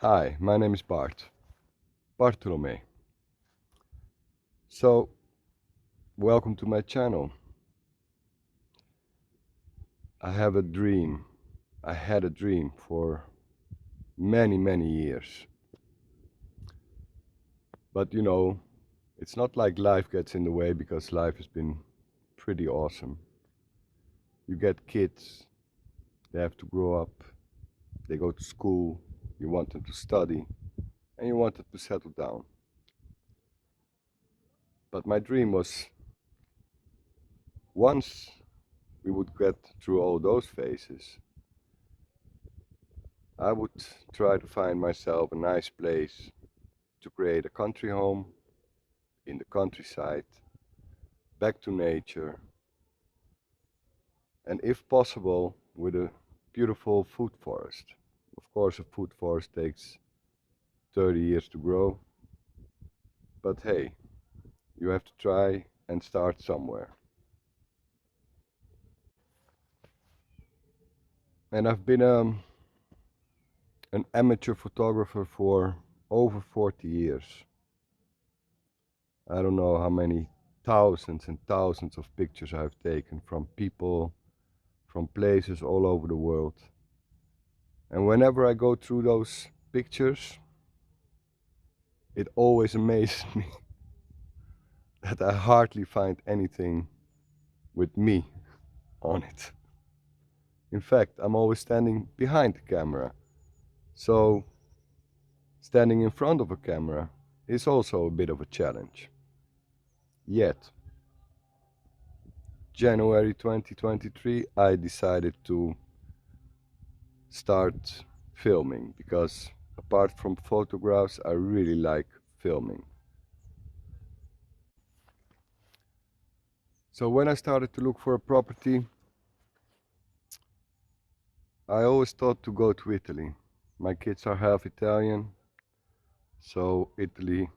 Hi, my name is Bartholome. So, welcome to my channel. I have a dream. I had a dream for many years. But it's not like life gets in the way because life has been pretty awesome. You get kids, they have to grow up, they go to school, you want them to study, and you want them to settle down. But my dream was once we would get through all those phases, I would try to find myself a nice place to create a country home in the countryside, back to nature, and if possible, with a beautiful food forest. Of course, a food forest takes 30 years to grow, but hey, you have to try and start somewhere. And I've been an amateur photographer for over 40 years. I don't know how many thousands and thousands of pictures I've taken from people, from places all over the world. And whenever I go through those pictures, it always amazes me that I hardly find anything with me on it. In fact, I'm always standing behind the camera. So standing in front of a camera is also a bit of a challenge. Yet, January 2023, I decided to start filming because apart from photographs, I really like filming. So when I started to look for a property, I always thought to go to Italy. My kids are half Italian, so Italy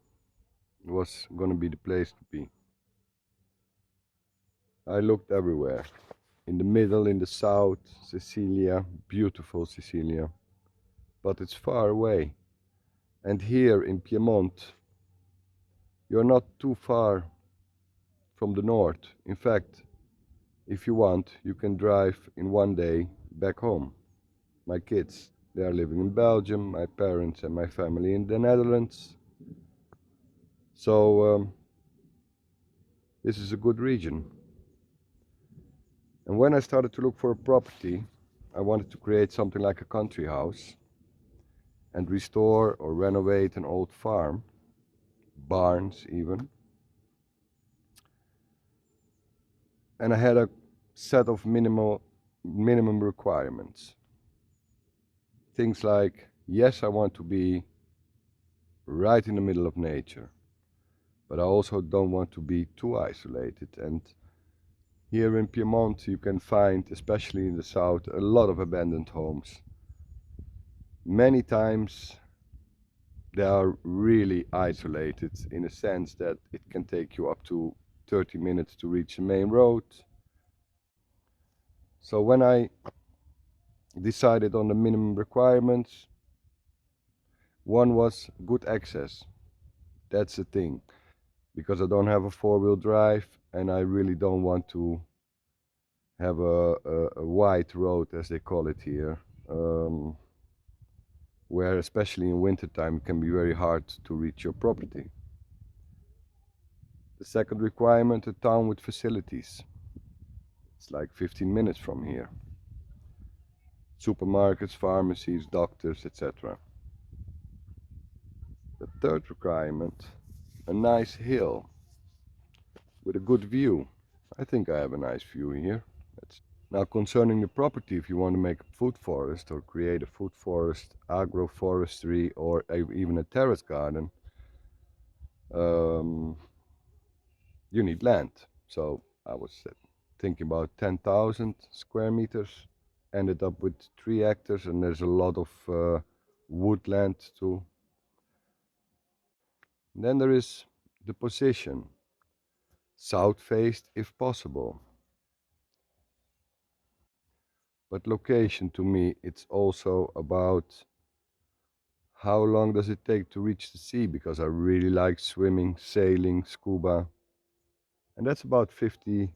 was gonna be the place to be. I looked everywhere. In the middle, in the south, Sicilia, beautiful Sicilia. But it's far away. And here in Piedmont, you're not too far from the north. In fact, if you want, you can drive in one day back home. My kids, they are living in Belgium, my parents and my family in the Netherlands. So this is a good region. And when I started to look for a property, I wanted to create something like a country house and restore or renovate an old farm, barns even. And I had a set of minimum requirements. Things like, yes, I want to be right in the middle of nature, but I also don't want to be too isolated. And here in Piedmont, you can find, especially in the south, a lot of abandoned homes. Many times they are really isolated in a sense that it can take you up to 30 minutes to reach the main road. So when I decided on the minimum requirements, one was good access. That's the thing, because I don't have a four-wheel drive and I really don't want to have a wide road, as they call it here, where especially in wintertime it can be very hard to reach your property. The second requirement, a town with facilities. It's like 15 minutes from here. Supermarkets, pharmacies, doctors, etc. The third requirement, a nice hill with a good view. I think I have a nice view here. Now concerning the property, if you want to make a food forest or create a food forest, agroforestry, or even a terrace garden, you need land. So I was thinking about 10,000 square meters, ended up with 3 hectares, and there's a lot of woodland too. And then there is the position, south faced if possible. But location, to me, it's also about how long does it take to reach the sea, because I really like swimming, sailing, scuba. And that's about 50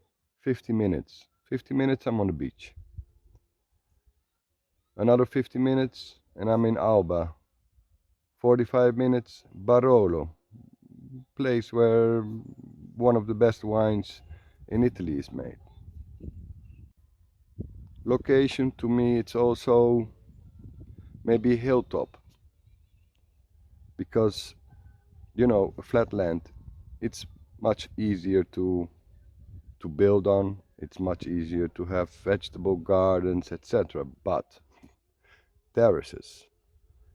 minutes. 50 minutes I'm on the beach. Another 50 minutes and I'm in Alba. 45 minutes, Barolo, place where one of the best wines in Italy is made. Location to me, it's also maybe a hilltop, because you know, a flat land, it's much easier to build on. It's much easier to have vegetable gardens, etc. But terraces,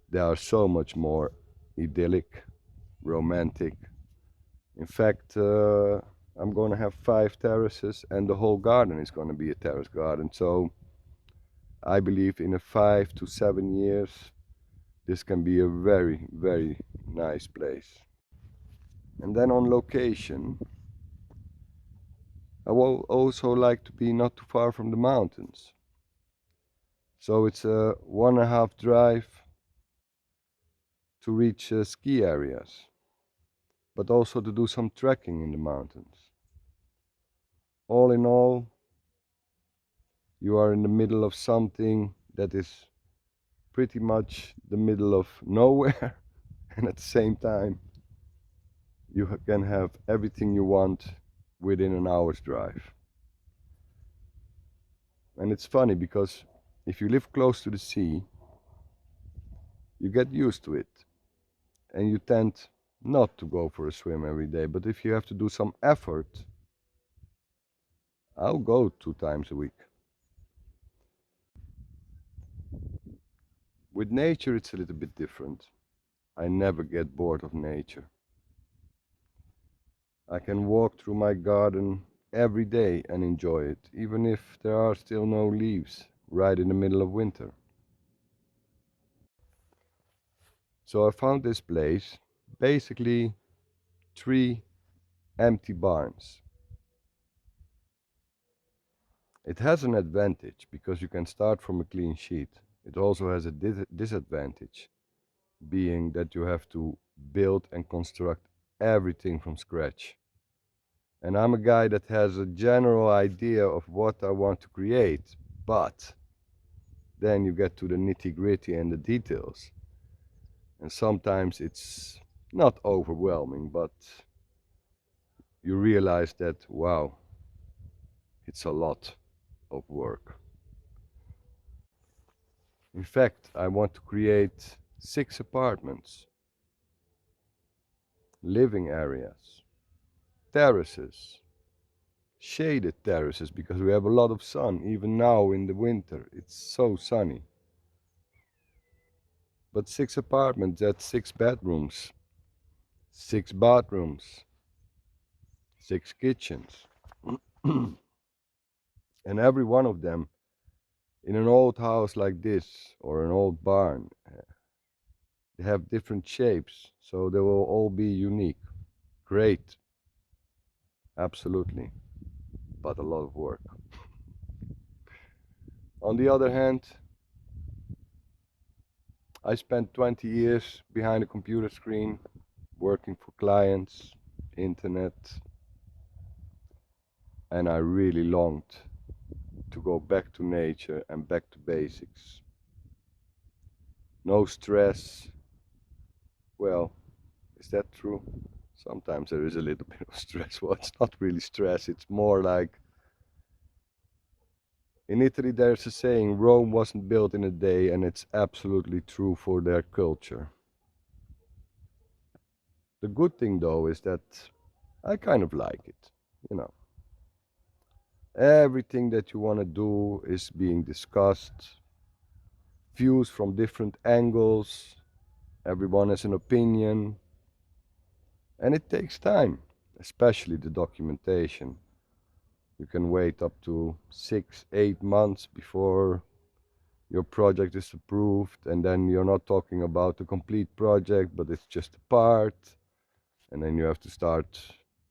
they are so much more idyllic, romantic. In fact, I'm going to have 5 terraces and the whole garden is going to be a terrace garden. So I believe in a 5 to 7 years, this can be a very, very nice place. And then on location, I will also like to be not too far from the mountains. So it's a 1.5 drive to reach ski areas, but also to do some trekking in the mountains. All in all, you are in the middle of something that is pretty much the middle of nowhere, and at the same time, you can have everything you want within an hour's drive. And it's funny because if you live close to the sea, you get used to it and you tend not to go for a swim every day. But if you have to do some effort, I'll go 2 times a week. With nature, it's a little bit different. I never get bored of nature. I can walk through my garden every day and enjoy it, even if there are still no leaves right in the middle of winter. So I found this place, basically 3 empty barns. It has an advantage because you can start from a clean sheet. It also has a disadvantage, being that you have to build and construct everything from scratch. And I'm a guy that has a general idea of what I want to create, but then you get to the nitty-gritty and the details. And sometimes it's not overwhelming, but you realize that, wow, it's a lot of work. In fact, I want to create 6 apartments, living areas, terraces, shaded terraces, because we have a lot of sun. Even now in the winter, it's so sunny. But 6 apartments, that's 6 bedrooms, 6 bathrooms, 6 kitchens. And every one of them in an old house like this or an old barn, they have different shapes, so they will all be unique. Great, absolutely, but a lot of work. On the other hand, I spent 20 years behind a computer screen working for clients, internet, and I really longed to go back to nature and back to basics. No stress. Well, is that true? Sometimes there is a little bit of stress. Well, it's not really stress, it's more like in Italy there's a saying, Rome wasn't built in a day, and it's absolutely true for their culture. The good thing though is that I kind of like it, you know. Everything that you want to do is being discussed, views from different angles, everyone has an opinion, and it takes time, especially the documentation. You can wait up to 6, 8 months before your project is approved, and then you're not talking about the complete project, but it's just a part, and then you have to start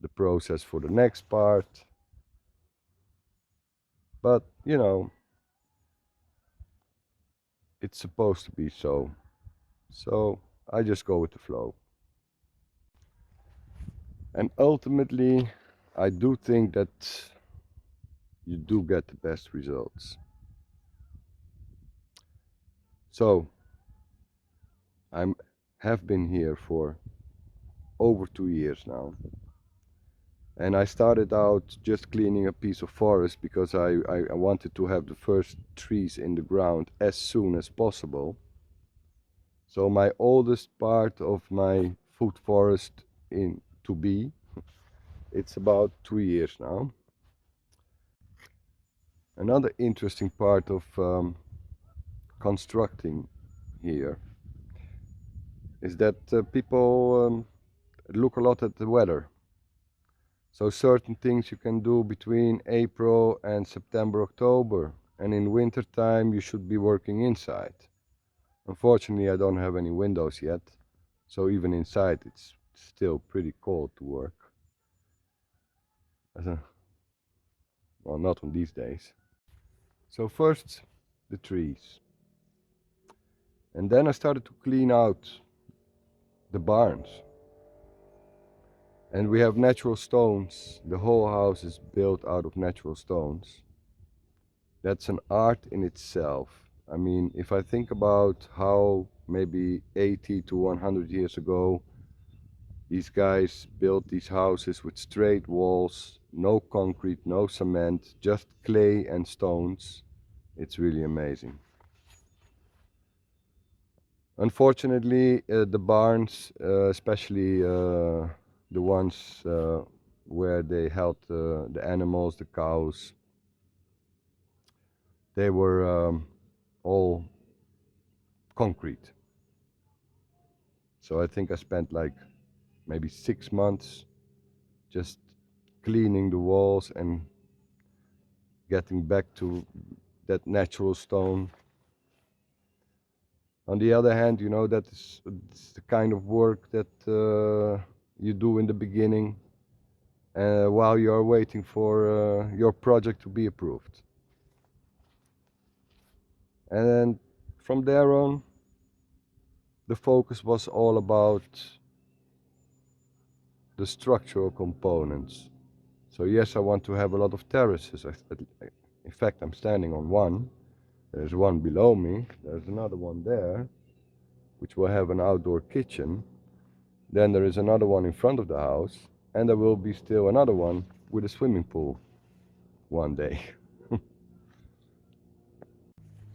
the process for the next part. But you know, it's supposed to be so. So I just go with the flow. And ultimately, I do think that you do get the best results. So, I have been here for over 2 years now. And I started out just cleaning a piece of forest because I wanted to have the first trees in the ground as soon as possible. So my oldest part of my food forest in to be, it's about 2 years now. Another interesting part of constructing here is that people look a lot at the weather. So certain things you can do between April and September, October, and in winter time you should be working inside. Unfortunately, I don't have any windows yet, so even inside it's still pretty cold to work. Well, not on these days. So first the trees, and then I started to clean out the barns. And we have natural stones. The whole house is built out of natural stones. That's an art in itself. I mean, if I think about how maybe 80 to 100 years ago these guys built these houses with straight walls, no concrete, no cement, just clay and stones, it's really amazing. Unfortunately, the barns, especially the ones where they held the animals, the cows, they were all concrete. So I think I spent like maybe 6 months just cleaning the walls and getting back to that natural stone. On the other hand, you know, it's the kind of work that you do in the beginning while you are waiting for your project to be approved. And then from there on, the focus was all about the structural components. So yes, I want to have a lot of terraces. In fact, I'm standing on one. There's one below me. There's another one there, which will have an outdoor kitchen. Then there is another one in front of the house, and there will be still another one with a swimming pool one day.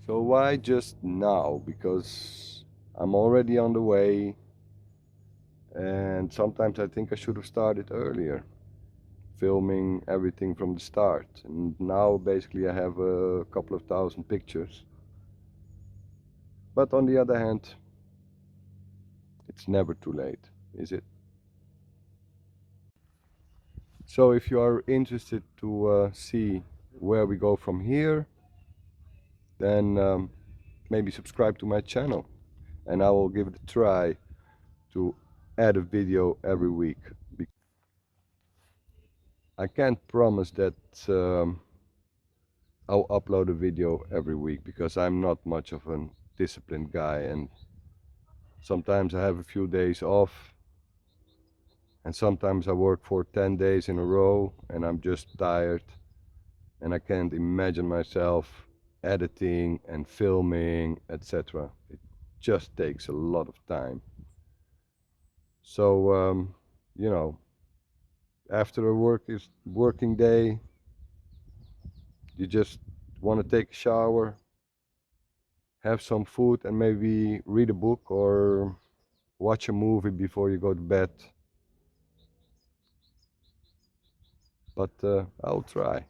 So why just now? Because I'm already on the way, and sometimes I think I should have started earlier, filming everything from the start. And now basically I have a couple of thousand pictures. But on the other hand, it's never too late, is it? So if you are interested to see where we go from here, then maybe subscribe to my channel, and I will give it a try to add a video every week. I can't promise that I'll upload a video every week because I'm not much of a disciplined guy, and sometimes I have a few days off, and sometimes I work for 10 days in a row and I'm just tired and I can't imagine myself editing and filming, etc. It just takes a lot of time. So you know, after a working day, you just want to take a shower, have some food, and maybe read a book or watch a movie before you go to bed. But I'll try.